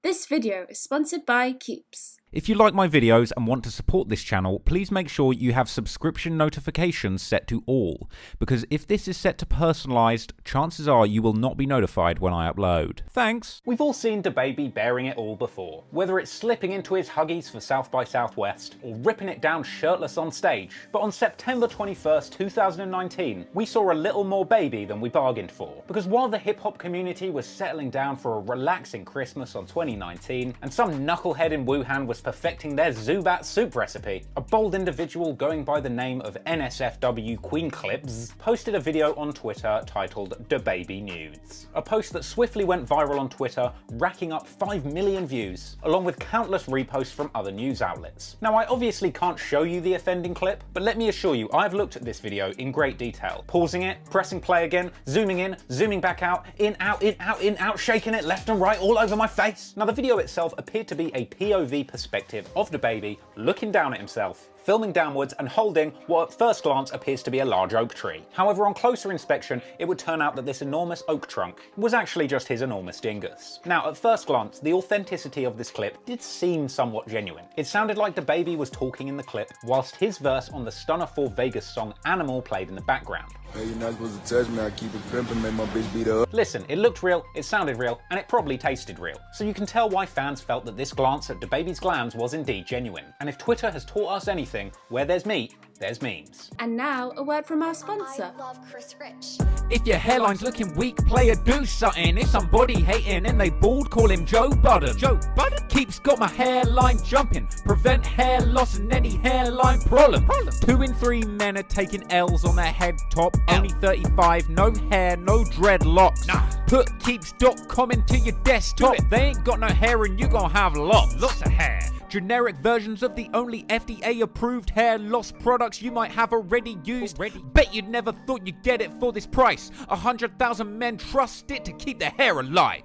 This video is sponsored by Keeps. If you like my videos and want to support this channel, please make sure you have subscription notifications set to all, because if this is set to personalised, chances are you will not be notified when I upload. Thanks! We've all seen DaBaby bearing it all before, whether it's slipping into his Huggies for South by Southwest or ripping it down shirtless on stage. But on September 21st, 2019, we saw a little more baby than we bargained for. Because while the hip-hop community was settling down for a relaxing Christmas on 2019, and some knucklehead in Wuhan was perfecting their Zubat soup recipe, a bold individual going by the name of NSFW Queen Clips posted a video on Twitter titled DaBaby Nudes. A post that swiftly went viral on Twitter, racking up 5 million views, along with countless reposts from other news outlets. Now, I obviously can't show you the offending clip, but let me assure you I've looked at this video in great detail, pausing it, pressing play again, in, zooming back out, in, out, shaking it left and right all over my face. Now, the video itself appeared to be a POV perspective of DaBaby looking down at himself, filming downwards and holding what at first glance appears to be a large oak tree. However, on closer inspection, it would turn out that this enormous oak trunk was actually just his enormous dingus. Now, at first glance, the authenticity of this clip did seem somewhat genuine. It sounded like DaBaby was talking in the clip, whilst his verse on the Stunner 4 Vegas song Animal played in the background. Hey, you're not supposed to touch me, I keep it pimping, make my bitch beat up. Listen, it looked real, it sounded real, and it probably tasted real. So you can tell why fans felt that this glance at DaBaby's glands was indeed genuine. And if Twitter has taught us anything, where there's meat, there's memes. And now, a word from our sponsor. I love Chris Rich. If your hairline's looking weak, player, do something. If somebody hating and they bald, call him Joe Budden. Joe Budden keeps got my hairline jumping. Prevent hair loss and any hairline problem. 2 in 3 men are taking L's on their head top. Only 35, no hair, no dreadlocks. Nah. Put keeps.com into your desktop. They ain't got no hair and you gon' have lots of hair. Generic versions of the only FDA approved hair loss products you might have already used. Bet you'd never thought you'd get it for this price. 100,000 men trust it to keep their hair alive.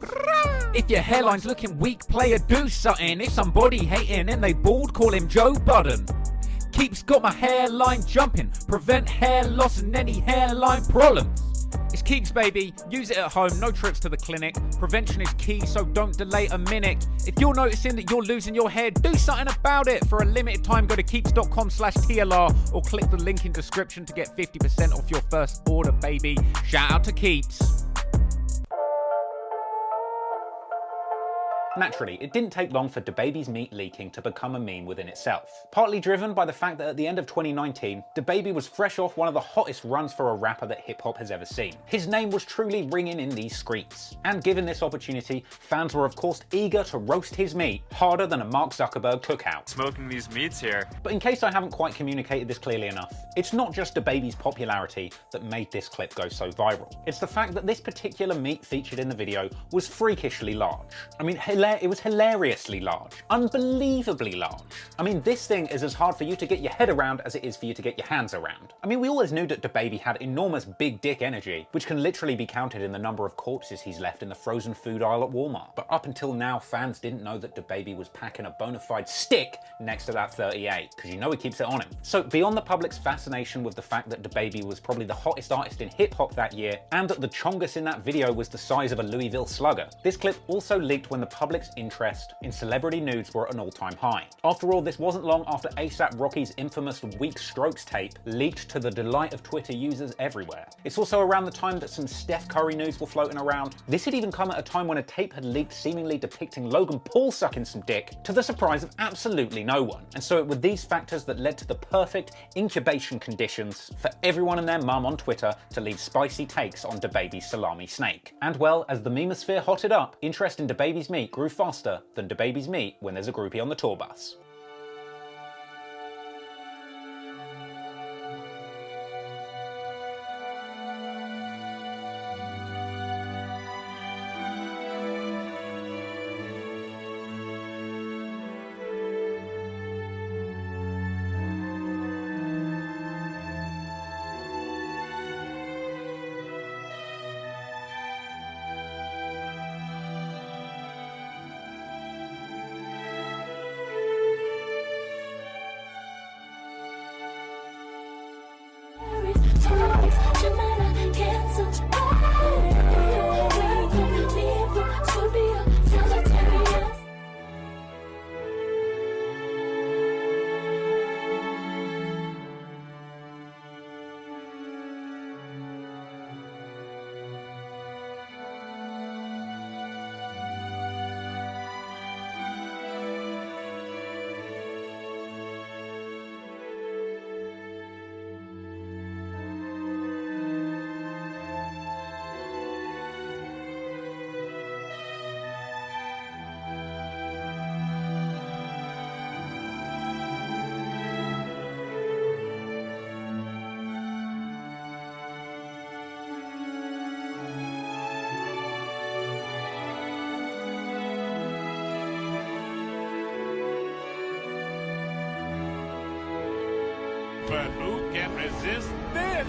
If your hairline's looking weak, player, do something. If somebody hating and they bald, call him Joe Budden. Keeps got my hairline jumping. Prevent hair loss and any hairline problems. It's Keeps, baby. Use it at home, no trips to the clinic. Prevention is key, so don't delay a minute. If you're noticing that you're losing your hair, do something about it. For a limited time, go to keeps.com/TLR or click the link in description to get 50% off your first order, baby. Shout out to Keeps. Naturally, it didn't take long for DaBaby's meat leaking to become a meme within itself. Partly driven by the fact that at the end of 2019, DaBaby was fresh off one of the hottest runs for a rapper that hip-hop has ever seen. His name was truly ringing in these streets. And given this opportunity, fans were of course eager to roast his meat harder than a Mark Zuckerberg cookout. Smoking these meats here. But in case I haven't quite communicated this clearly enough, it's not just DaBaby's popularity that made this clip go so viral. It's the fact that this particular meat featured in the video was freakishly large. I mean, it was hilariously large. Unbelievably large. I mean, this thing is as hard for you to get your head around as it is for you to get your hands around. I mean, we always knew that DaBaby had enormous big dick energy, which can literally be counted in the number of corpses he's left in the frozen food aisle at Walmart. But up until now, fans didn't know that DaBaby was packing a bona fide stick next to that 38, because you know he keeps it on him. So beyond the public's fascination with the fact that DaBaby was probably the hottest artist in hip-hop that year, and that the chongus in that video was the size of a Louisville Slugger, this clip also leaked when the public's interest in celebrity nudes were at an all-time high. After all, this wasn't long after A$AP Rocky's infamous Weak Strokes tape leaked to the delight of Twitter users everywhere. It's also around the time that some Steph Curry nudes were floating around. This had even come at a time when a tape had leaked seemingly depicting Logan Paul sucking some dick, to the surprise of absolutely no one. And so it were these factors that led to the perfect incubation conditions for everyone and their mum on Twitter to leave spicy takes on DaBaby's salami snake. And well, as the memosphere hotted up, interest in DaBaby's meat grew faster than DaBaby's meat when there's a groupie on the tour bus. But who can resist this?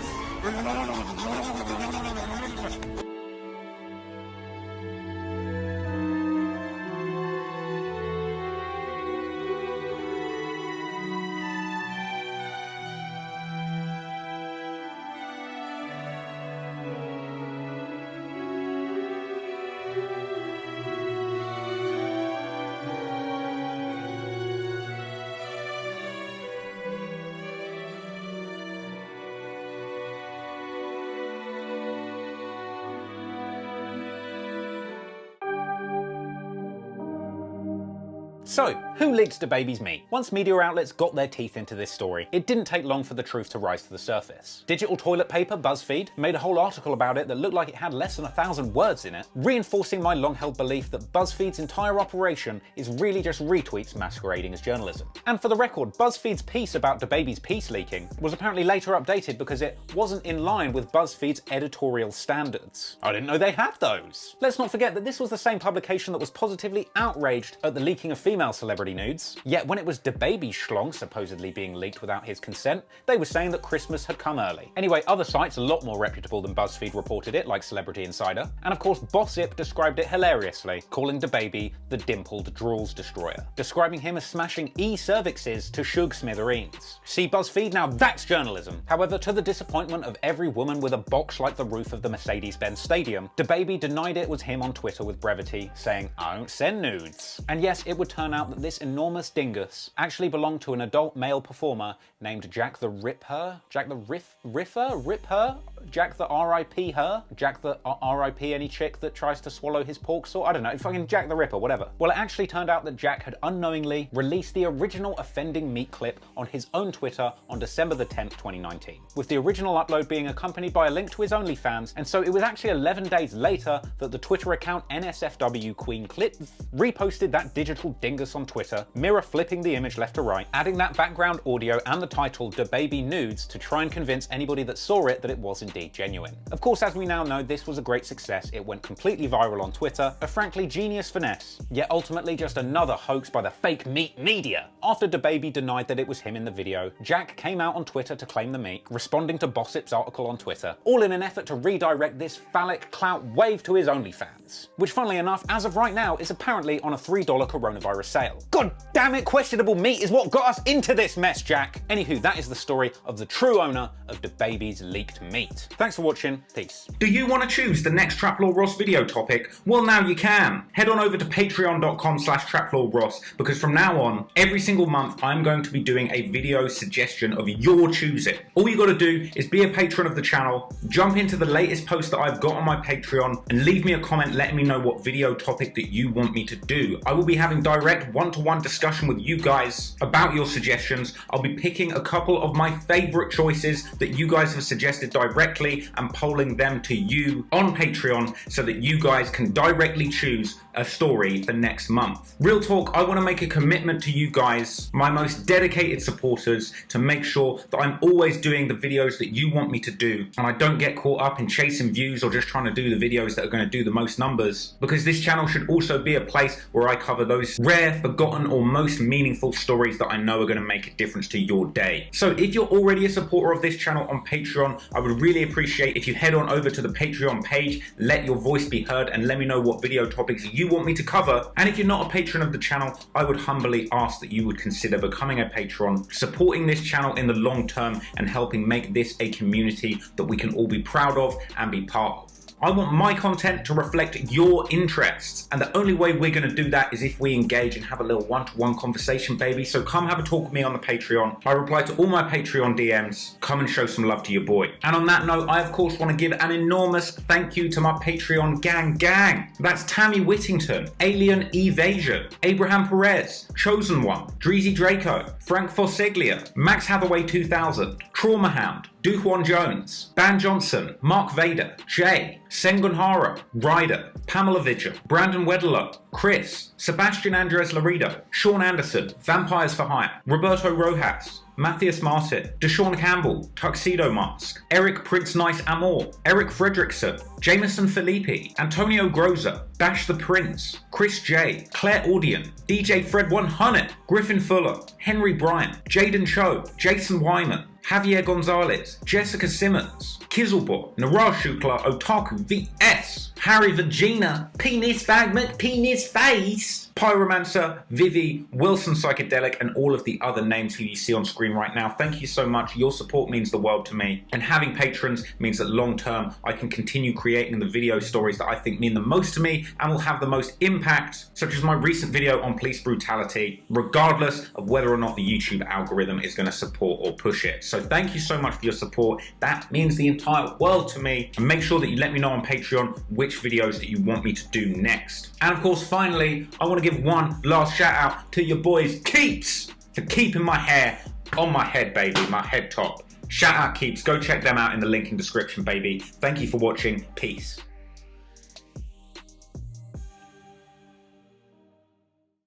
So, who leaked DaBaby's meat? Once media outlets got their teeth into this story, it didn't take long for the truth to rise to the surface. Digital toilet paper, BuzzFeed, made a whole article about it that looked like it had less than 1,000 words in it, reinforcing my long-held belief that BuzzFeed's entire operation is really just retweets masquerading as journalism. And for the record, BuzzFeed's piece about DaBaby's piece leaking was apparently later updated because it wasn't in line with BuzzFeed's editorial standards. I didn't know they had those. Let's not forget that this was the same publication that was positively outraged at the leaking of female celebrity nudes. Yet when it was DaBaby's schlong supposedly being leaked without his consent, they were saying that Christmas had come early. Anyway, other sites a lot more reputable than BuzzFeed reported it, like Celebrity Insider, and of course Bossip described it hilariously, calling DaBaby the dimpled drools destroyer, describing him as smashing e-cervixes to shug smithereens. See BuzzFeed? Now that's journalism. However, to the disappointment of every woman with a box like the roof of the Mercedes-Benz Stadium, DaBaby denied it was him on Twitter with brevity, saying, "I don't send nudes." And yes, it would turn out that this enormous dingus actually belonged to an adult male performer named Jack the Ripper? Jack the Ripper? Jack the R.I.P. her? Jack the R.I.P. any chick that tries to swallow his pork saw? I don't know, fucking Jack the Ripper, whatever. Well, it actually turned out that Jack had unknowingly released the original offending meat clip on his own Twitter on December the 10th, 2019, with the original upload being accompanied by a link to his OnlyFans, and so it was actually 11 days later that the Twitter account NSFW Queen Clips reposted that digital dingus on Twitter, mirror flipping the image left to right, adding that background audio and the title DaBaby Nudes to try and convince anybody that saw it that it was indeed genuine. Of course, as we now know, this was a great success. It went completely viral on Twitter, a frankly genius finesse, yet ultimately just another hoax by the fake meat media. After DaBaby denied that it was him in the video, Jack came out on Twitter to claim the meat, responding to Bossip's article on Twitter, all in an effort to redirect this phallic clout wave to his OnlyFans, which funnily enough, as of right now, is apparently on a $3 coronavirus sale. God damn it, questionable meat is what got us into this mess, Jack. Anywho, that is the story of the true owner of DaBaby's leaked meat. Thanks for watching, peace. Do you want to choose the next Traplaw Ross video topic? Well, now you can. Head on over to patreon.com/TraplawRoss, because from now on, every single month, I'm going to be doing a video suggestion of your choosing. All you gotta do is be a patron of the channel, jump into the latest post that I've got on my Patreon, and leave me a comment letting me know what video topic that you want me to do. I will be having direct one-to-one discussion with you guys about your suggestions. I'll be picking a couple of my favorite choices that you guys have suggested directly and polling them to you on Patreon so that you guys can directly choose a story for next month. Real talk, I want to make a commitment to you guys, my most dedicated supporters, to make sure that I'm always doing the videos that you want me to do, and I don't get caught up in chasing views or just trying to do the videos that are going to do the most numbers, because this channel should also be a place where I cover those rare, forgotten, or most meaningful stories that I know are going to make a difference to your day. So if you're already a supporter of this channel on Patreon, I would really appreciate if you head on over to the Patreon page, let your voice be heard, and let me know what video topics you want me to cover. And if you're not a patron of the channel, I would humbly ask that you would consider becoming a patron, supporting this channel in the long term, and helping make this a community that we can all be proud of and be part of. I want my content to reflect your interests, and the only way we're going to do that is if we engage and have a little one-to-one conversation, baby. So come have a talk with me on the Patreon. I reply to all my Patreon DMs. Come and show some love to your boy. And on that note, I of course want to give an enormous thank you to my Patreon gang. That's Tammy Whittington, Alien Evasion, Abraham Perez, Chosen One, Dreezy Draco, Frank Fosseglia, Max Hathaway 2000, Trauma Hound, Duhwan Jones, Ban Johnson, Mark Vader, Jay, Sengun Haro, Ryder, Pamela Vigil, Brandon Wedelow, Chris, Sebastian Andres Laredo, Sean Anderson, Vampires for Hire, Roberto Rojas, Matthias Martin, Deshaun Campbell, Tuxedo Mask, Eric Prince Nice Amor, Eric Fredrickson, Jameson Felipe, Antonio Groza, Dash the Prince, Chris J, Claire Audion, DJ Fred 100, Griffin Fuller, Henry Bryant, Jaden Cho, Jason Wyman, Javier Gonzalez, Jessica Simmons, Kizzlebot, Naraj Shukla, Otaku VS, Harry Vagina, Penis Bag McPenis Face, Pyromancer, Vivi, Wilson Psychedelic, and all of the other names who you see on screen right now. Thank you so much. Your support means the world to me. And having patrons means that long term I can continue creating the video stories that I think mean the most to me and will have the most impact, such as my recent video on police brutality, regardless of whether or not the YouTube algorithm is going to support or push it. So thank you so much for your support. That means the entire world to me. And make sure that you let me know on Patreon which videos that you want me to do next. And of course, finally, I want to give one last shout out to your boys Keeps for keeping my hair on my head, baby, my head top. Shout out Keeps, go check them out in the link in description, baby. Thank you for watching, peace.